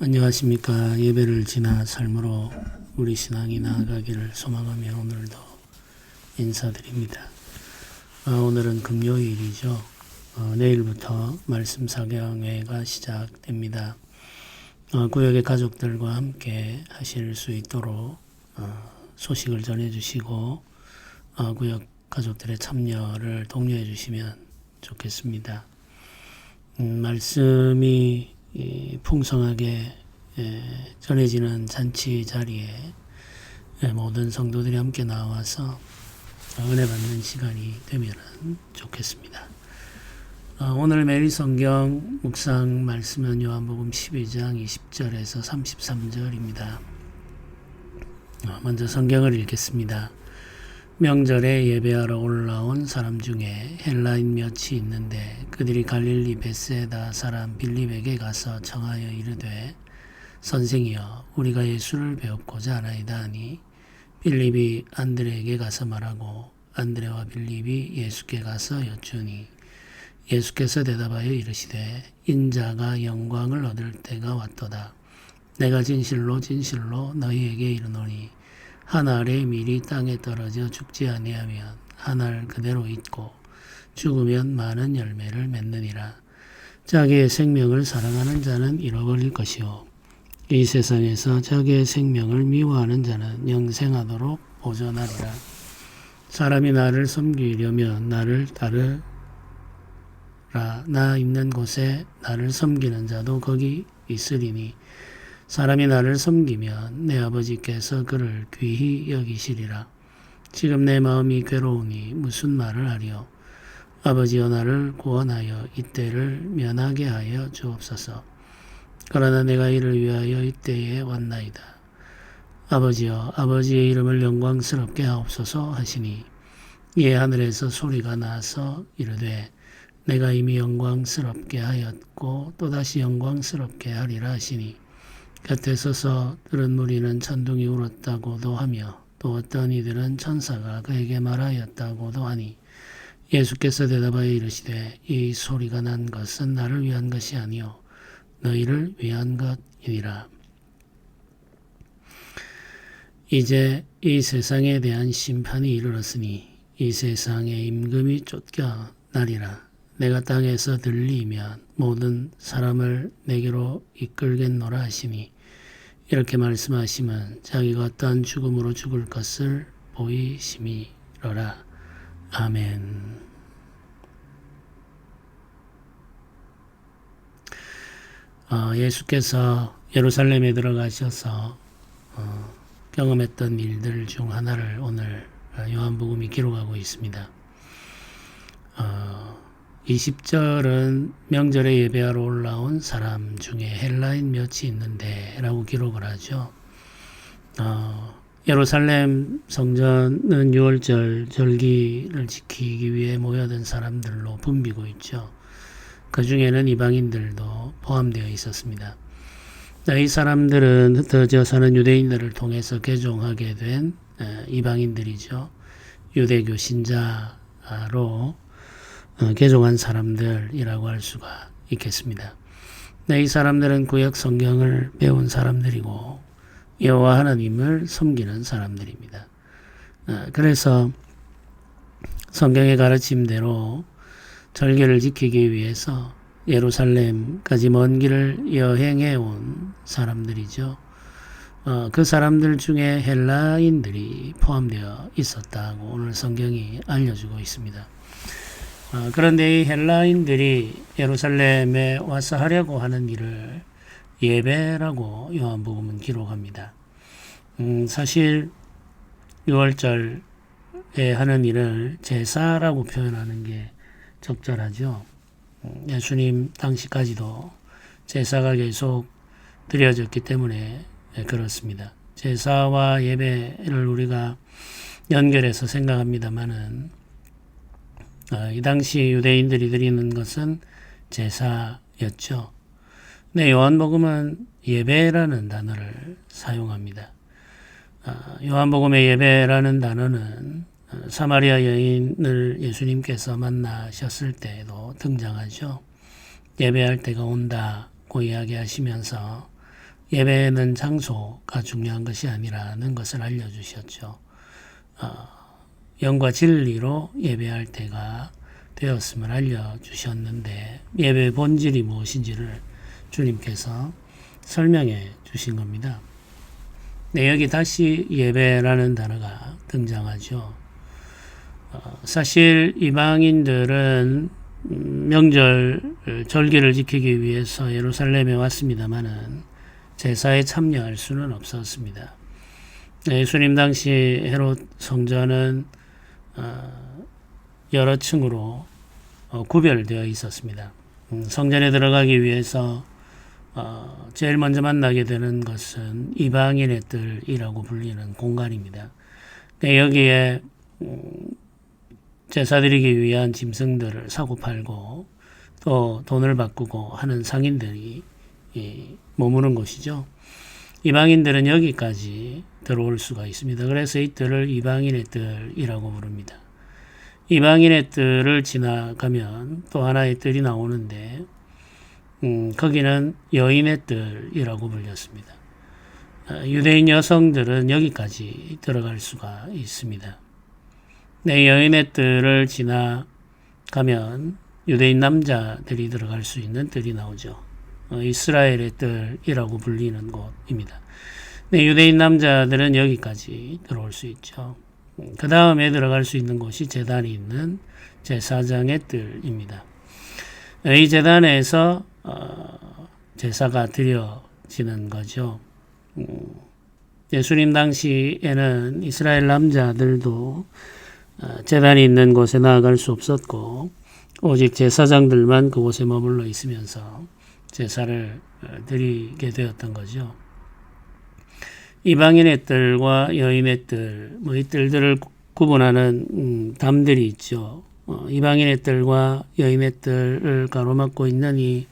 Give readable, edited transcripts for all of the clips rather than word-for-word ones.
안녕하십니까. 예배를 지나 삶으로 우리 신앙이 나아가기를 소망하며 오늘도 인사드립니다. 오늘은 금요일이죠. 내일부터 말씀 사경회가 시작됩니다. 구역의 가족들과 함께 하실 수 있도록 소식을 전해주시고 구역 가족들의 참여를 독려해 주시면 좋겠습니다. 말씀이 풍성하게 전해지는 잔치 자리에 모든 성도들이 함께 나와서 은혜 받는 시간이 되면 좋겠습니다. 오늘 매일 성경 묵상 말씀은 요한복음 12장 20절에서 33절입니다. 먼저 성경을 읽겠습니다. 명절에 예배하러 올라온 사람 중에 헬라인 몇이 있는데 그들이 갈릴리 벳세다 사람 빌립에게 가서 청하여 이르되 선생이여 우리가 예수를 배웠고자 하나이다 하니 빌립이 안드레에게 가서 말하고 안드레와 빌립이 예수께 가서 여쭈니 예수께서 대답하여 이르시되 인자가 영광을 얻을 때가 왔도다. 내가 진실로 진실로 너희에게 이르노니 한 알의 밀이 땅에 떨어져 죽지 아니하면 한 알 그대로 있고 죽으면 많은 열매를 맺느니라. 자기의 생명을 사랑하는 자는 잃어버릴 것이요 이 세상에서 자기의 생명을 미워하는 자는 영생하도록 보존하리라. 사람이 나를 섬기려면 나를 따르라. 나 있는 곳에 나를 섬기는 자도 거기 있으리니 사람이 나를 섬기면 내 아버지께서 그를 귀히 여기시리라. 지금 내 마음이 괴로우니 무슨 말을 하리요. 아버지여 나를 구원하여 이때를 면하게 하여 주옵소서. 그러나 내가 이를 위하여 이때에 왔나이다. 아버지여 아버지의 이름을 영광스럽게 하옵소서 하시니 이에 하늘에서 소리가 나서 이르되 내가 이미 영광스럽게 하였고 또다시 영광스럽게 하리라 하시니 곁에 서서 들은 무리는 천둥이 울었다고도 하며 또 어떤 이들은 천사가 그에게 말하였다고도 하니 예수께서 대답하여 이르시되 이 소리가 난 것은 나를 위한 것이 아니요 너희를 위한 것이니라. 이제 이 세상에 대한 심판이 이르렀으니 이 세상의 임금이 쫓겨나리라. 내가 땅에서 들리면 모든 사람을 내게로 이끌겠노라 하시니 이렇게 말씀하시면 자기가 어떠한 죽음으로 죽을 것을 보이심이로라. 아멘. 예수께서 예루살렘에 들어가셔서 경험했던 일들 중 하나를 오늘 요한복음이 기록하고 있습니다. 20절은 명절에 예배하러 올라온 사람 중에 헬라인 몇이 있는데 라고 기록을 하죠. 예루살렘 성전은 6월절 절기를 지키기 위해 모여든 사람들로 붐비고 있죠. 그 중에는 이방인들도 포함되어 있었습니다. 이 사람들은 흩어져 사는 유대인들을 통해서 개종하게 된 이방인들이죠. 유대교 신자로 개종한 사람들이라고 할 수가 있겠습니다. 이 사람들은 구약 성경을 배운 사람들이고 여호와 하나님을 섬기는 사람들입니다. 그래서 성경의 가르침대로 절개를 지키기 위해서 예루살렘까지 먼 길을 여행해 온 사람들이죠. 그 사람들 중에 헬라인들이 포함되어 있었다고 오늘 성경이 알려주고 있습니다. 그런데 이 헬라인들이 예루살렘에 와서 하려고 하는 일을 예배라고 요한복음은 기록합니다. 사실 6월절에 하는 일을 제사라고 표현하는 게 적절하죠. 예수님 당시까지도 제사가 계속 드려졌기 때문에 그렇습니다. 제사와 예배를 우리가 연결해서 생각합니다마는 이 당시 유대인들이 드리는 것은 제사였죠. 네, 요한복음은 예배라는 단어를 사용합니다. 요한복음의 예배라는 단어는 사마리아 여인을 예수님께서 만나셨을 때에도 등장하죠. 예배할 때가 온다고 이야기하시면서 예배는 장소가 중요한 것이 아니라는 것을 알려주셨죠. 영과 진리로 예배할 때가 되었음을 알려주셨는데 예배의 본질이 무엇인지를 주님께서 설명해 주신 겁니다. 네, 여기 다시 예배라는 단어가 등장하죠. 사실 이방인들은 명절 절기를 지키기 위해서 예루살렘에 왔습니다마는 제사에 참여할 수는 없었습니다. 예수님 당시 헤롯 성전은 여러 층으로 구별되어 있었습니다. 성전에 들어가기 위해서 제일 먼저 만나게 되는 것은 이방인의 뜰이라고 불리는 공간입니다. 여기에 제사 드리기 위한 짐승들을 사고 팔고 또 돈을 바꾸고 하는 상인들이 머무는 곳이죠. 이방인들은 여기까지 들어올 수가 있습니다. 그래서 이 뜰을 이방인의 뜰이라고 부릅니다. 이방인의 뜰을 지나가면 또 하나의 뜰이 나오는데 거기는 여인의 뜰이라고 불렸습니다. 유대인 여성들은 여기까지 들어갈 수가 있습니다. 네, 여인의 뜰을 지나가면 유대인 남자들이 들어갈 수 있는 뜰이 나오죠. 이스라엘의 뜰이라고 불리는 곳입니다. 네, 유대인 남자들은 여기까지 들어올 수 있죠. 그 다음에 들어갈 수 있는 곳이 제단이 있는 제사장의 뜰입니다. 이 제단에서 제사가 드려지는 거죠. 예수님 당시에는 이스라엘 남자들도 제단이 있는 곳에 나아갈 수 없었고 오직 제사장들만 그곳에 머물러 있으면서 제사를 드리게 되었던 거죠. 이방인의 뜰과 여인의 뜰, 이 뜰들을 구분하는 담들이 있죠. 이방인의 뜰과 여인의 뜰을 가로막고 있는 이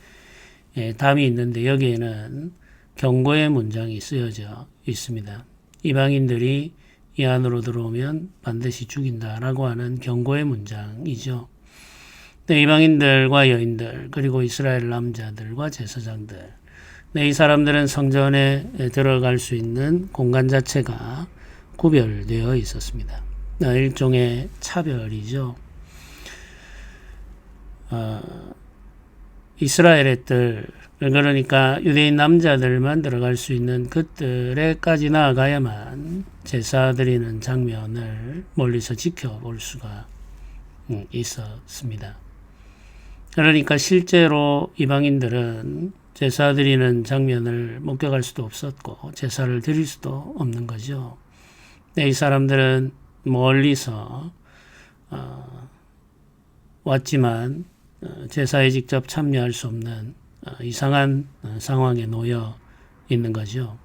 담이 있는데 여기에는 경고의 문장이 쓰여져 있습니다. 이방인들이 이 안으로 들어오면 반드시 죽인다라고 하는 경고의 문장이죠. 이방인들과 여인들 그리고 이스라엘 남자들과 제사장들 이 사람들은 성전에 들어갈 수 있는 공간 자체가 구별되어 있었습니다. 일종의 차별이죠. 이스라엘의 뜰 그러니까 유대인 남자들만 들어갈 수 있는 그 뜰에까지 나아가야만 제사 드리는 장면을 멀리서 지켜볼 수가 있었습니다. 그러니까 실제로 이방인들은 제사 드리는 장면을 목격할 수도 없었고 제사를 드릴 수도 없는 거죠. 이 사람들은 멀리서 왔지만 제사에 직접 참여할 수 없는 이상한 상황에 놓여 있는 거죠.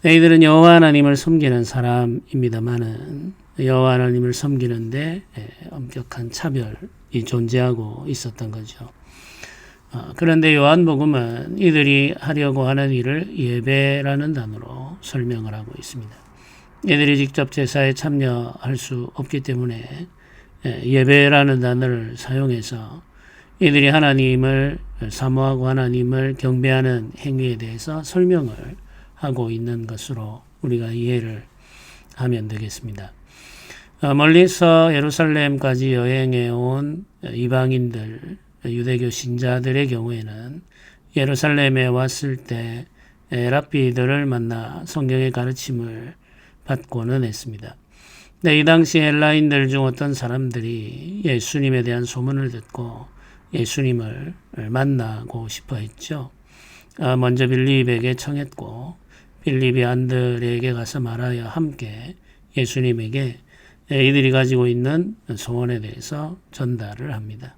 이들은 여호와 하나님을 섬기는 사람입니다만은 여호와 하나님을 섬기는데 엄격한 차별이 존재하고 있었던 거죠. 그런데 요한복음은 이들이 하려고 하는 일을 예배라는 단어로 설명을 하고 있습니다. 이들이 직접 제사에 참여할 수 없기 때문에 예배라는 단어를 사용해서 이들이 하나님을 사모하고 하나님을 경배하는 행위에 대해서 설명을 하고 있는 것으로 우리가 이해를 하면 되겠습니다. 멀리서 예루살렘까지 여행해 온 이방인들, 유대교 신자들의 경우에는 예루살렘에 왔을 때 랍비들을 만나 성경의 가르침을 받고는 했습니다. 이 당시 헬라인들 중 어떤 사람들이 예수님에 대한 소문을 듣고 예수님을 만나고 싶어 했죠. 먼저 빌립에게 청했고 빌립이 안드레에게 가서 말하여 함께 예수님에게 이들이 가지고 있는 소원에 대해서 전달을 합니다.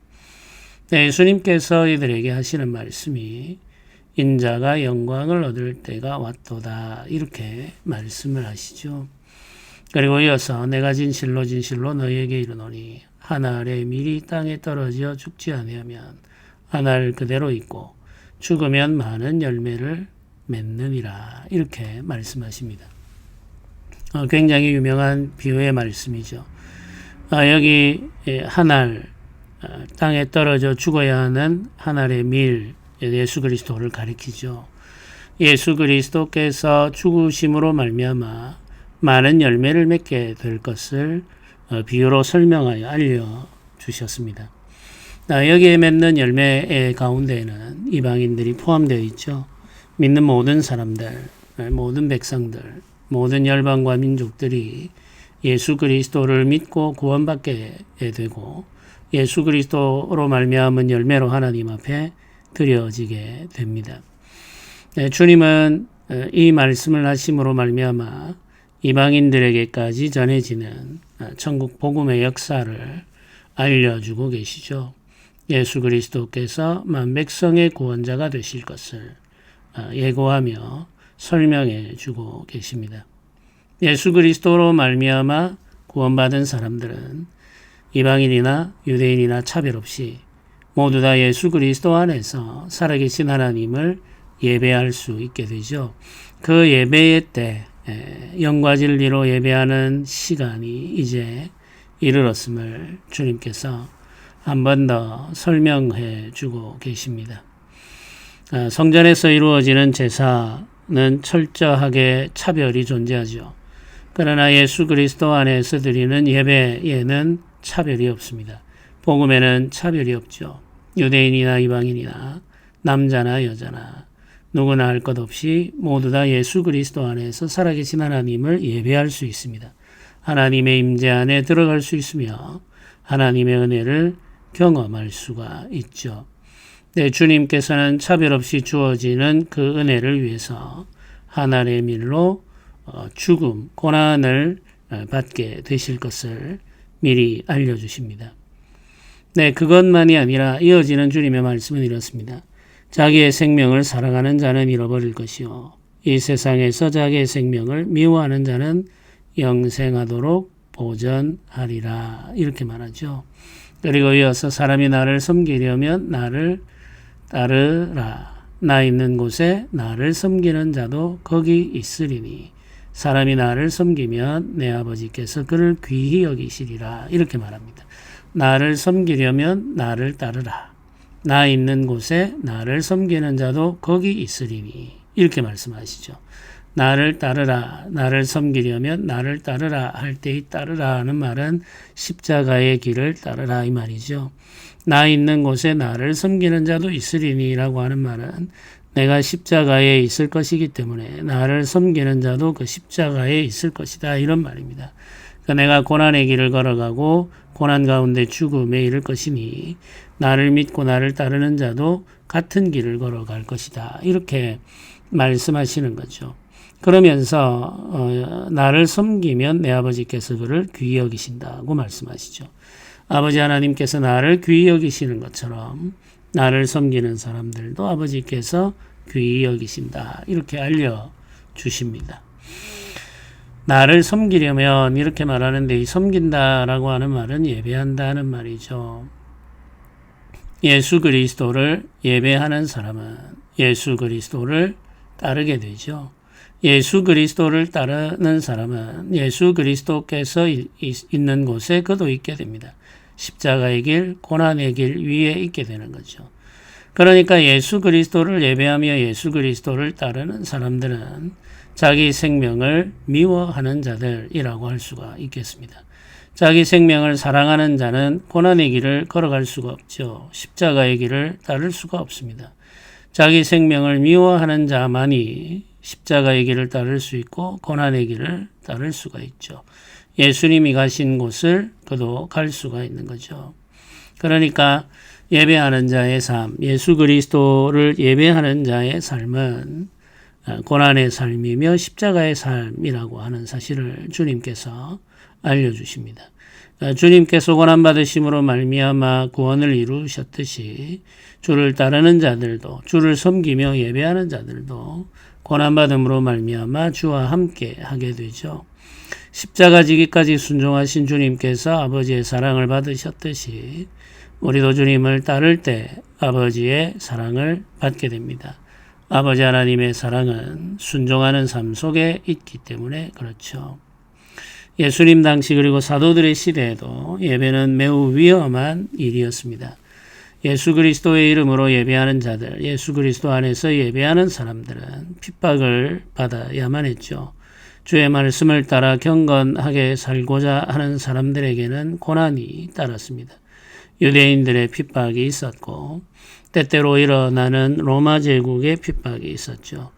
예수님께서 이들에게 하시는 말씀이 인자가 영광을 얻을 때가 왔도다 이렇게 말씀을 하시죠. 그리고 이어서 내가 진실로 진실로 너희에게 이르노니 한 알의 밀이 땅에 떨어져 죽지 아니하면 한 알 그대로 있고 죽으면 많은 열매를 맺느니라 이렇게 말씀하십니다. 굉장히 유명한 비유의 말씀이죠. 여기 한 알 땅에 떨어져 죽어야 하는 한 알의 밀 예수 그리스도를 가리키죠. 예수 그리스도께서 죽으심으로 말미암아 많은 열매를 맺게 될 것을 비유로 설명하여 알려주셨습니다. 여기에 맺는 열매 가운데에는 이방인들이 포함되어 있죠. 믿는 모든 사람들, 모든 백성들, 모든 열방과 민족들이 예수 그리스도를 믿고 구원받게 되고 예수 그리스도로 말미암은 열매로 하나님 앞에 드려지게 됩니다. 주님은 이 말씀을 하심으로 말미암아 이방인들에게까지 전해지는 천국 복음의 역사를 알려주고 계시죠. 예수 그리스도께서 만백성의 구원자가 되실 것을 예고하며 설명해 주고 계십니다. 예수 그리스도로 말미암아 구원받은 사람들은 이방인이나 유대인이나 차별 없이 모두 다 예수 그리스도 안에서 살아계신 하나님을 예배할 수 있게 되죠. 그 예배의 때 영과 진리로 예배하는 시간이 이제 이르렀음을 주님께서 한 번 더 설명해 주고 계십니다. 성전에서 이루어지는 제사는 철저하게 차별이 존재하죠. 그러나 예수 그리스도 안에서 드리는 예배에는 차별이 없습니다. 복음에는 차별이 없죠. 유대인이나 이방인이나 남자나 여자나 누구나 할 것 없이 모두 다 예수 그리스도 안에서 살아계신 하나님을 예배할 수 있습니다. 하나님의 임재 안에 들어갈 수 있으며 하나님의 은혜를 경험할 수가 있죠. 주님께서는 차별 없이 주어지는 그 은혜를 위해서 하늘의 밀로 죽음, 고난을 받게 되실 것을 미리 알려주십니다. 그것만이 아니라 이어지는 주님의 말씀은 이렇습니다. 자기의 생명을 사랑하는 자는 잃어버릴 것이요 이 세상에서 자기의 생명을 미워하는 자는 영생하도록 보전하리라. 이렇게 말하죠. 그리고 이어서 사람이 나를 섬기려면 나를 따르라. 나 있는 곳에 나를 섬기는 자도 거기 있으리니 사람이 나를 섬기면 내 아버지께서 그를 귀히 여기시리라. 이렇게 말합니다. 나를 섬기려면 나를 따르라. 나 있는 곳에 나를 섬기는 자도 거기 있으리니 이렇게 말씀하시죠. 나를 따르라, 나를 섬기려면 나를 따르라 할 때의 따르라 하는 말은 십자가의 길을 따르라 이 말이죠. 나 있는 곳에 나를 섬기는 자도 있으리니 라고 하는 말은 내가 십자가에 있을 것이기 때문에 나를 섬기는 자도 그 십자가에 있을 것이다 이런 말입니다. 내가 고난의 길을 걸어가고 고난 가운데 죽음에 이를 것이니 나를 믿고 나를 따르는 자도 같은 길을 걸어갈 것이다. 이렇게 말씀하시는 거죠. 그러면서 나를 섬기면 내 아버지께서 그를 귀히 여기신다고 말씀하시죠. 아버지 하나님께서 나를 귀히 여기시는 것처럼 나를 섬기는 사람들도 아버지께서 귀히 여기신다. 이렇게 알려주십니다. 나를 섬기려면 이렇게 말하는데 이 섬긴다라고 하는 말은 예배한다는 말이죠. 예수 그리스도를 예배하는 사람은 예수 그리스도를 따르게 되죠. 예수 그리스도를 따르는 사람은 예수 그리스도께서 있는 곳에 그도 있게 됩니다. 십자가의 길, 고난의 길 위에 있게 되는 거죠. 그러니까 예수 그리스도를 예배하며 예수 그리스도를 따르는 사람들은 자기 생명을 미워하는 자들이라고 할 수가 있겠습니다. 자기 생명을 사랑하는 자는 고난의 길을 걸어갈 수가 없죠. 십자가의 길을 따를 수가 없습니다. 자기 생명을 미워하는 자만이 십자가의 길을 따를 수 있고 고난의 길을 따를 수가 있죠. 예수님이 가신 곳을 그도 갈 수가 있는 거죠. 그러니까 예배하는 자의 삶, 예수 그리스도를 예배하는 자의 삶은 고난의 삶이며 십자가의 삶이라고 하는 사실을 주님께서 알려주십니다. 주님께서 고난받으심으로 말미암아 구원을 이루셨듯이 주를 따르는 자들도 주를 섬기며 예배하는 자들도 고난받음으로 말미암아 주와 함께 하게 되죠. 십자가 지기까지 순종하신 주님께서 아버지의 사랑을 받으셨듯이 우리도 주님을 따를 때 아버지의 사랑을 받게 됩니다. 아버지 하나님의 사랑은 순종하는 삶 속에 있기 때문에 그렇죠. 예수님 당시 그리고 사도들의 시대에도 예배는 매우 위험한 일이었습니다. 예수 그리스도의 이름으로 예배하는 자들, 예수 그리스도 안에서 예배하는 사람들은 핍박을 받아야만 했죠. 주의 말씀을 따라 경건하게 살고자 하는 사람들에게는 고난이 따랐습니다. 유대인들의 핍박이 있었고 때때로 일어나는 로마 제국의 핍박이 있었죠.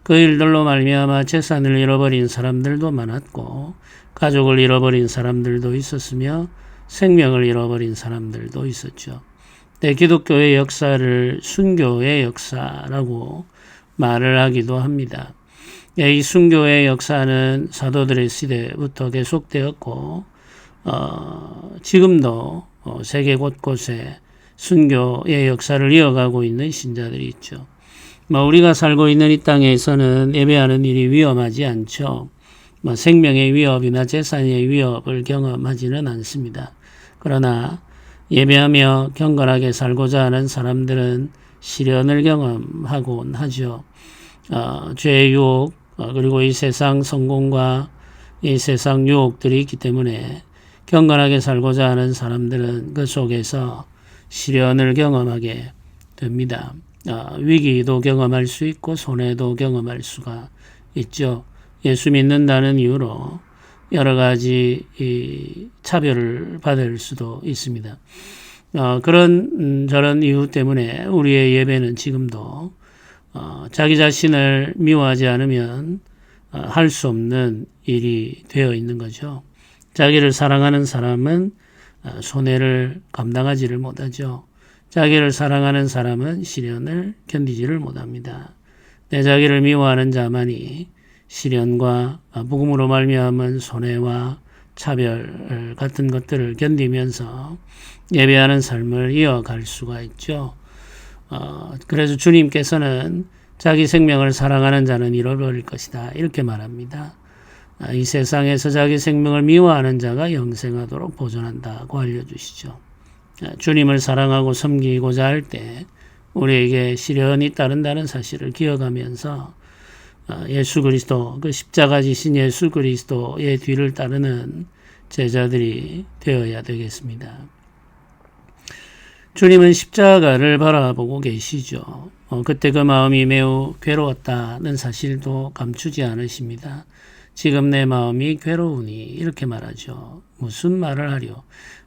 그 일들로 말미암아 재산을 잃어버린 사람들도 많았고 가족을 잃어버린 사람들도 있었으며 생명을 잃어버린 사람들도 있었죠. 기독교의 역사를 순교의 역사라고 말을 하기도 합니다. 이 순교의 역사는 사도들의 시대부터 계속되었고 지금도 세계 곳곳에 순교의 역사를 이어가고 있는 신자들이 있죠. 우리가 살고 있는 이 땅에서는 예배하는 일이 위험하지 않죠. 생명의 위협이나 재산의 위협을 경험하지는 않습니다. 그러나 예배하며 경건하게 살고자 하는 사람들은 시련을 경험하곤 하죠. 죄의 유혹, 그리고 이 세상 성공과 이 세상 유혹들이 있기 때문에 경건하게 살고자 하는 사람들은 그 속에서 시련을 경험하게 됩니다. 위기도 경험할 수 있고 손해도 경험할 수가 있죠. 예수 믿는다는 이유로 여러 가지 차별을 받을 수도 있습니다. 그런 저런 이유 때문에 우리의 예배는 지금도 자기 자신을 미워하지 않으면 할 수 없는 일이 되어 있는 거죠. 자기를 사랑하는 사람은 손해를 감당하지를 못하죠. 자기를 사랑하는 사람은 시련을 견디지를 못합니다. 내 자기를 미워하는 자만이 시련과 복음으로 말미암은 손해와 차별 같은 것들을 견디면서 예배하는 삶을 이어갈 수가 있죠. 그래서 주님께서는 자기 생명을 사랑하는 자는 잃어버릴 것이다 이렇게 말합니다. 이 세상에서 자기 생명을 미워하는 자가 영생하도록 보존한다고 알려주시죠. 주님을 사랑하고 섬기고자 할 때 우리에게 시련이 따른다는 사실을 기억하면서 예수 그리스도, 그 십자가 지신 예수 그리스도의 뒤를 따르는 제자들이 되어야 되겠습니다. 주님은 십자가를 바라보고 계시죠. 그때 그 마음이 매우 괴로웠다는 사실도 감추지 않으십니다. 지금 내 마음이 괴로우니 이렇게 말하죠. 무슨 말을 하려?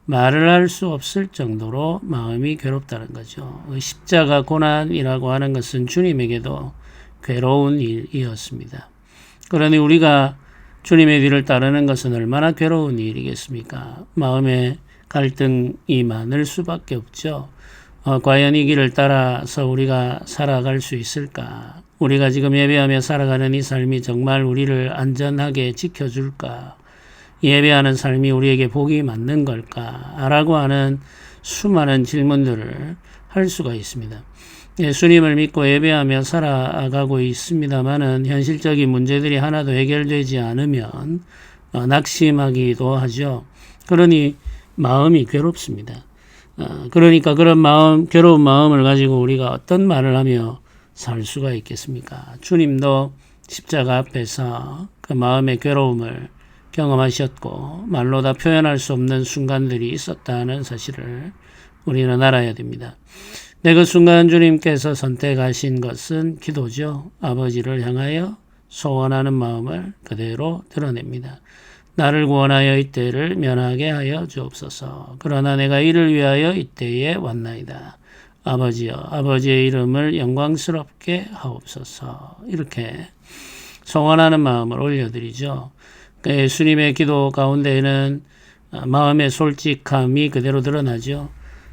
말을 할 수 없을 정도로 마음이 괴롭다는 거죠. 십자가 고난이라고 하는 것은 주님에게도 괴로운 일이었습니다. 그러니 우리가 주님의 뒤를 따르는 것은 얼마나 괴로운 일이겠습니까? 마음에 갈등이 많을 수밖에 없죠. 과연 이 길을 따라서 우리가 살아갈 수 있을까? 우리가 지금 예배하며 살아가는 이 삶이 정말 우리를 안전하게 지켜줄까? 예배하는 삶이 우리에게 복이 맞는 걸까? 라고 하는 수많은 질문들을 할 수가 있습니다. 예수님을 믿고 예배하며 살아가고 있습니다만은 현실적인 문제들이 하나도 해결되지 않으면 낙심하기도 하죠. 그러니 마음이 괴롭습니다. 그러니까 그런 마음, 괴로운 마음을 가지고 우리가 어떤 말을 하며 살 수가 있겠습니까? 주님도 십자가 앞에서 그 마음의 괴로움을 경험하셨고 말로 다 표현할 수 없는 순간들이 있었다는 사실을 우리는 알아야 됩니다. 그 순간 주님께서 선택하신 것은 기도죠. 아버지를 향하여 소원하는 마음을 그대로 드러냅니다. 나를 구원하여 이때를 면하게 하여 주옵소서. 그러나 내가 이를 위하여 이때에 왔나이다. 아버지여, 아버지의 이름을 영광스럽게 하옵소서. 이렇게 소원하는 마음을 올려드리죠. 예수님의 기도 가운데에는 마음의 솔직함이 그대로 드러나죠.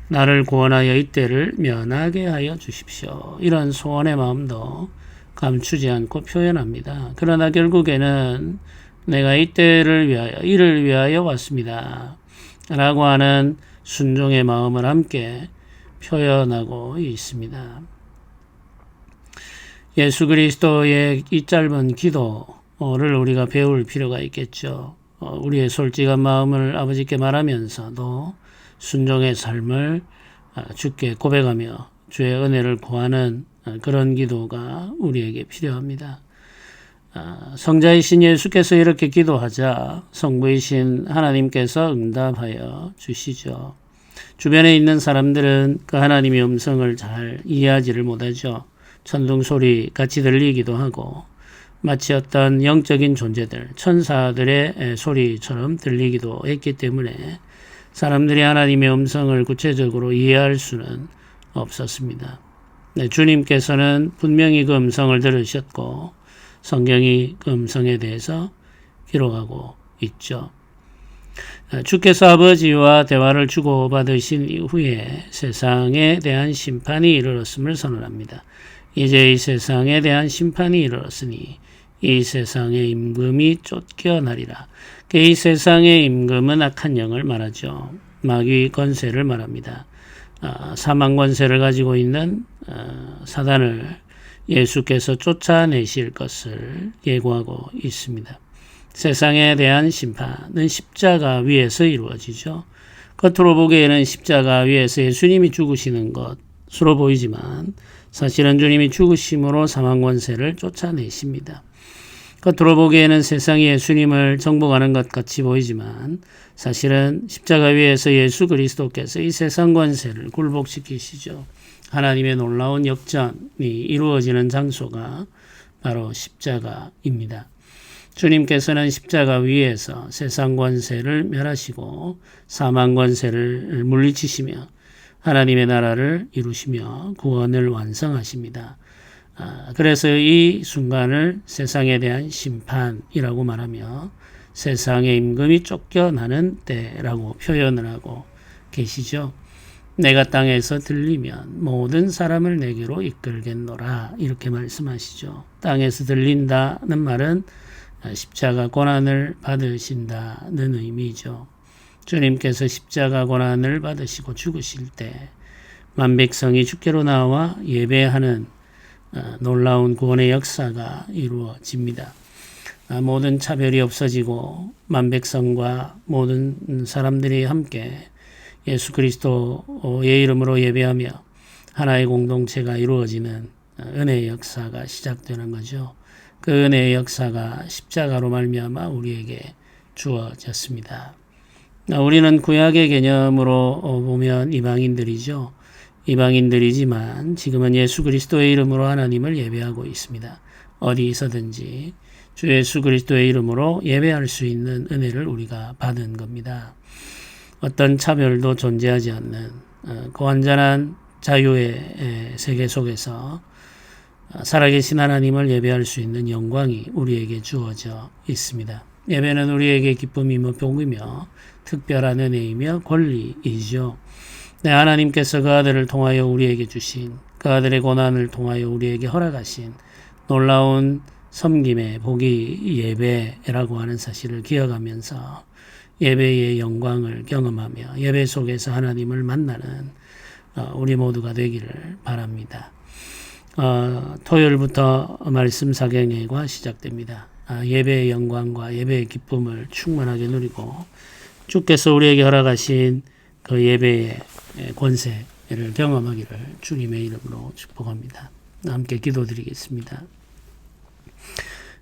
나를 구원하여 이때를 면하게 하여 주십시오. 이런 소원의 마음도 감추지 않고 표현합니다. 그러나 결국에는 내가 이때를 위하여, 이를 위하여 왔습니다. 라고 하는 순종의 마음을 함께 표현하고 있습니다. 예수 그리스도의 이 짧은 기도를 우리가 배울 필요가 있겠죠. 우리의 솔직한 마음을 아버지께 말하면서도 순종의 삶을 주께 고백하며 주의 은혜를 구하는 그런 기도가 우리에게 필요합니다. 성자이신 예수께서 이렇게 기도하자 성부이신 하나님께서 응답하여 주시죠. 주변에 있는 사람들은 그 하나님의 음성을 잘 이해하지를 못하죠. 천둥 소리 같이 들리기도 하고 마치 어떤 영적인 존재들, 천사들의 소리처럼 들리기도 했기 때문에 사람들이 하나님의 음성을 구체적으로 이해할 수는 없었습니다. 네, 주님께서는 분명히 그 음성을 들으셨고 성경이 그 음성에 대해서 기록하고 있죠. 주께서 아버지와 대화를 주고받으신 이후에 세상에 대한 심판이 이르렀음을 선언합니다. 이제 이 세상에 대한 심판이 이르렀으니 이 세상의 임금이 쫓겨나리라. 이 세상의 임금은 악한 영을 말하죠. 마귀 권세를 말합니다. 사망 권세를 가지고 있는 사단을 예수께서 쫓아내실 것을 예고하고 있습니다. 세상에 대한 심판은 십자가 위에서 이루어지죠. 겉으로 보기에는 십자가 위에서 예수님이 죽으시는 것으로 보이지만 사실은 주님이 죽으심으로 사망 권세를 쫓아내십니다. 겉으로 보기에는 세상이 예수님을 정복하는 것 같이 보이지만 사실은 십자가 위에서 예수 그리스도께서 이 세상 권세를 굴복시키시죠. 하나님의 놀라운 역전이 이루어지는 장소가 바로 십자가입니다. 주님께서는 십자가 위에서 세상 권세를 멸하시고 사망 권세를 물리치시며 하나님의 나라를 이루시며 구원을 완성하십니다. 그래서 이 순간을 세상에 대한 심판이라고 말하며 세상의 임금이 쫓겨나는 때라고 표현을 하고 계시죠. 내가 땅에서 들리면 모든 사람을 내게로 이끌겠노라 이렇게 말씀하시죠. 땅에서 들린다는 말은 십자가 고난을 받으신다는 의미죠. 주님께서 십자가 고난을 받으시고 죽으실 때 만백성이 주께로 나와 예배하는 놀라운 구원의 역사가 이루어집니다. 모든 차별이 없어지고 만백성과 모든 사람들이 함께 예수 그리스도의 이름으로 예배하며 하나의 공동체가 이루어지는 은혜의 역사가 시작되는 거죠. 그 은혜의 역사가 십자가로 말미암아 우리에게 주어졌습니다. 우리는 구약의 개념으로 보면 이방인들이죠. 이방인들이지만 지금은 예수 그리스도의 이름으로 하나님을 예배하고 있습니다. 어디서든지 주 예수 그리스도의 이름으로 예배할 수 있는 은혜를 우리가 받은 겁니다. 어떤 차별도 존재하지 않는 그 완전한 자유의 세계 속에서 살아계신 하나님을 예배할 수 있는 영광이 우리에게 주어져 있습니다. 예배는 우리에게 기쁨이며 복이며 특별한 은혜이며 권리이죠. 하나님께서 그 아들을 통하여 우리에게 주신 그 아들의 고난을 통하여 우리에게 허락하신 놀라운 섬김의 복이 예배라고 하는 사실을 기억하면서 예배의 영광을 경험하며 예배 속에서 하나님을 만나는 우리 모두가 되기를 바랍니다. 토요일부터 말씀 사경회가 시작됩니다. 예배의 영광과 예배의 기쁨을 충만하게 누리고 주께서 우리에게 허락하신 그 예배의 권세를 경험하기를 주님의 이름으로 축복합니다. 함께 기도드리겠습니다.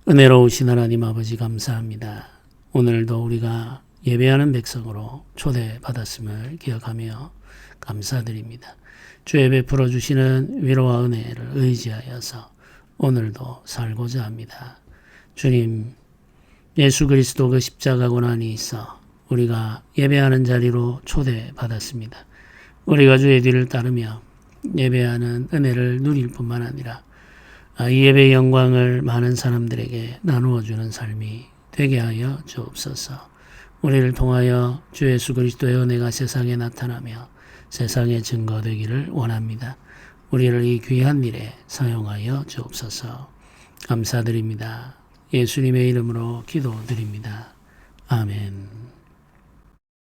은혜로우신 하나님 아버지 감사합니다. 오늘도 우리가 예배하는 백성으로 초대받았음을 기억하며 감사드립니다. 주의 베풀어 주시는 위로와 은혜를 의지하여서 오늘도 살고자 합니다. 주님, 예수 그리스도 그 십자가 고난이 있어 우리가 예배하는 자리로 초대받았습니다. 우리가 주의 뒤를 따르며 예배하는 은혜를 누릴 뿐만 아니라 이 예배의 영광을 많은 사람들에게 나누어 주는 삶이 되게 하여 주옵소서. 우리를 통하여 주 예수 그리스도의 은혜가 세상에 나타나며 세상에 증거되기를 원합니다. 우리를 이 귀한 일에 사용하여 주옵소서. 감사드립니다. 예수님의 이름으로 기도드립니다. 아멘.